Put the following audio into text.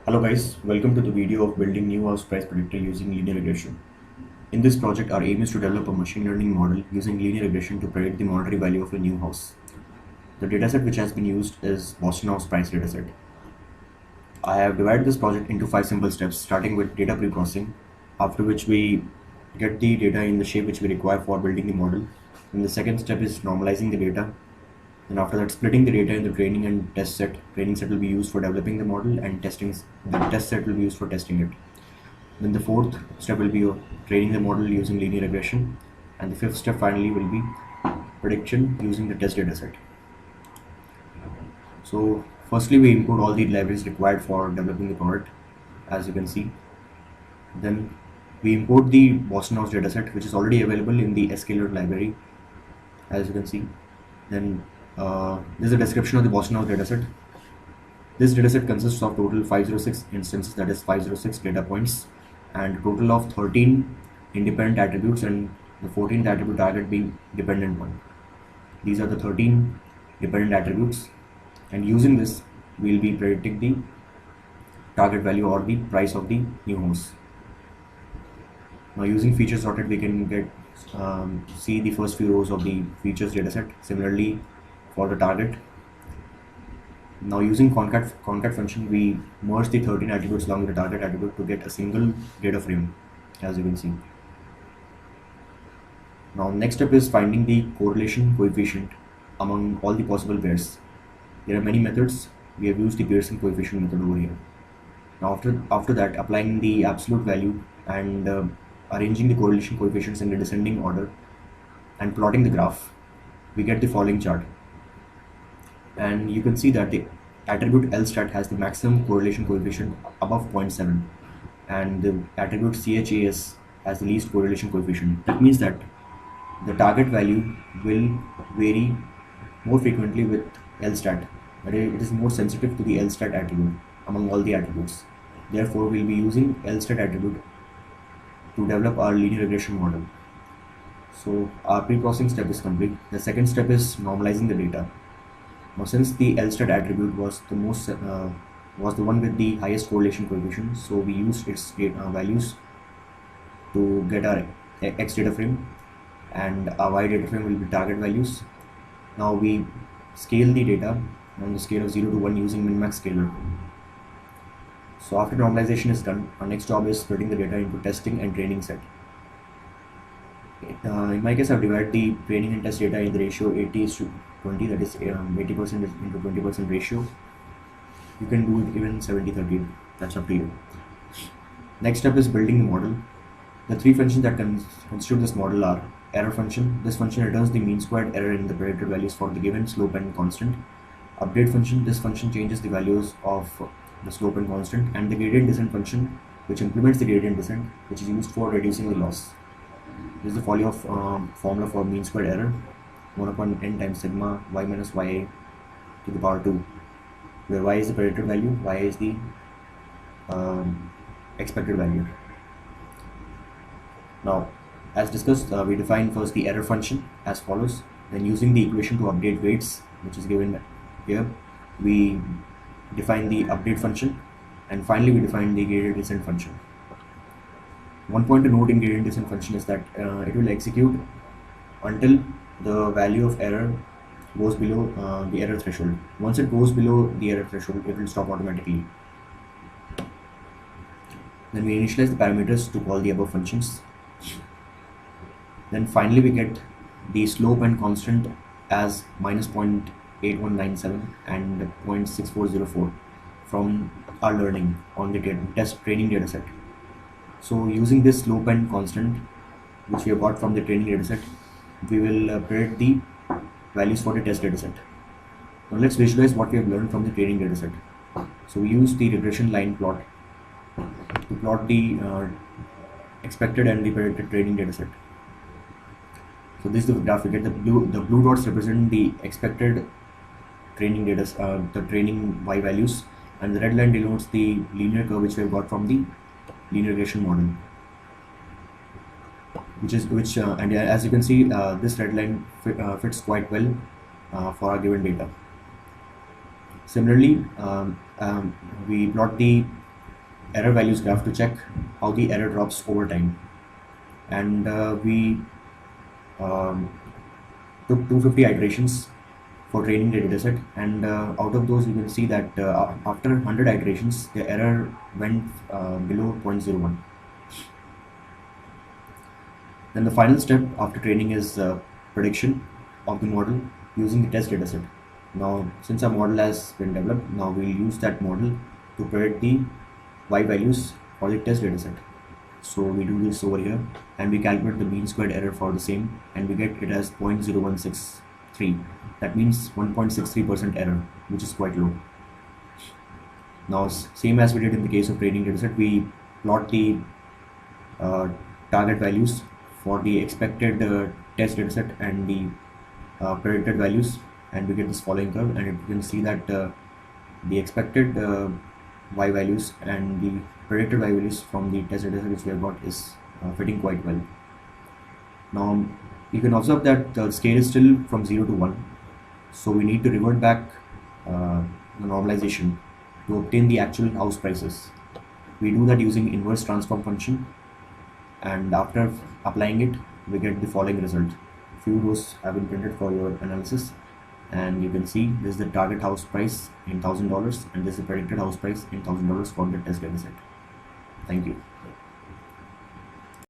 Hello guys, welcome to the video of building new house price predictor using linear regression. In this project, our aim is to develop a machine learning model using linear regression to predict the monetary value of a new house. The dataset which has been used is Boston House price dataset. I have divided this project into 5 simple steps, starting with data pre-processing, after which we get the data in the shape which we require for building the model. And the second step is normalizing the data. And after that, splitting the data into training and test set. Training set will be used for developing the model, and the test set will be used for testing it. Then the fourth step will be training the model using linear regression, and the fifth step finally will be prediction using the test dataset. So firstly, we input all the libraries required for developing the product, as you can see. Then we import the Boston House dataset, which is already available in the sklearn library, as you can see. Then this is a description of the Boston House dataset. This dataset consists of total 506 instances, that is 506 data points, and total of 13 independent attributes, and the 14th attribute target being dependent one. These are the 13 dependent attributes, and using this we will be predicting the target value or the price of the new house. Now using feature sorted, we can get see the first few rows of the features dataset. Similarly for the target. Now using concat function, we merge the 13 attributes along with the target attribute to get a single data frame, as you can see. Now next step is finding the correlation coefficient among all the possible pairs. There are many methods. We have used the Pearson coefficient method over here. Now after that, applying the absolute value and arranging the correlation coefficients in the descending order and plotting the graph, we get the following chart. And you can see that the attribute LSTAT has the maximum correlation coefficient above 0.7, and the attribute CHAS has the least correlation coefficient. That means that the target value will vary more frequently with LSTAT. But it is more sensitive to the LSTAT attribute among all the attributes. Therefore, we'll be using LSTAT attribute to develop our linear regression model. So our pre-processing step is complete. The second step is normalizing the data. Now, since the LSTAT attribute was the one with the highest correlation coefficient, so we used its values to get our X data frame, and our Y data frame will be target values. Now we scale the data on the scale of 0 to 1 using min-max scaler. So after normalization is done, our next job is splitting the data into testing and training set. In my case, I've divided the training and test data in the ratio 80:20, that is 80% into 20% ratio. You can do it even 70:30, that's up to you. Next step is building the model. The three functions that constitute this model are error function. This function returns the mean squared error in the predicted values for the given slope and constant. Update function. This function changes the values of the slope and constant. And the gradient descent function, which implements the gradient descent, which is used for reducing the loss. This is the formula for mean squared error, 1 upon n times sigma y minus ya to the power 2, where y is the predicted value, y is the expected value. Now, as discussed, we define first the error function as follows. Then using the equation to update weights, which is given here, we define the update function, and finally we define the gradient descent function. One point to note in gradient descent function is that it will execute until the value of error goes below the error threshold. Once it goes below the error threshold, it will stop automatically. Then we initialize the parameters to call the above functions. Then finally we get the slope and constant as minus 0.8197 and 0.6404 from our learning on the training dataset. So using this slope and constant, which we have got from the training dataset, we will predict the values for the test dataset. Now let's visualize what we have learned from the training dataset. So we use the regression line plot to plot the expected and the predicted training dataset. So this is the graph. We get the blue dots represent the expected training data, the training y values, and the red line denotes the linear curve which we have got from the linear regression model, and as you can see, this red line fits quite well for our given data. Similarly, we plot the error values graph to check how the error drops over time. And we um, took 250 iterations for training the dataset, and out of those you can see that after 100 iterations the error went below 0.01. Then the final step after training is prediction of the model using the test dataset. Now since our model has been developed, now we'll use that model to predict the y values for the test dataset. So we do this over here and we calculate the mean squared error for the same, and we get it as 0.0163. That means 1.63% error, which is quite low. Now same as we did in the case of training dataset, we plot the uh, target values for the expected test dataset and the predicted values, and we get this following curve, and you can see that the expected y values and the predicted y values from the test dataset which we have got is fitting quite well. Now you can observe that the scale is still from 0 to 1, so we need to revert back the normalization to obtain the actual house prices. We do that using inverse transform function, and after applying it we get the following result. Few rows have been printed for your analysis, and you can see this is the target house price in $1,000 and this is the predicted house price in $1,000 for the test dataset. Thank you.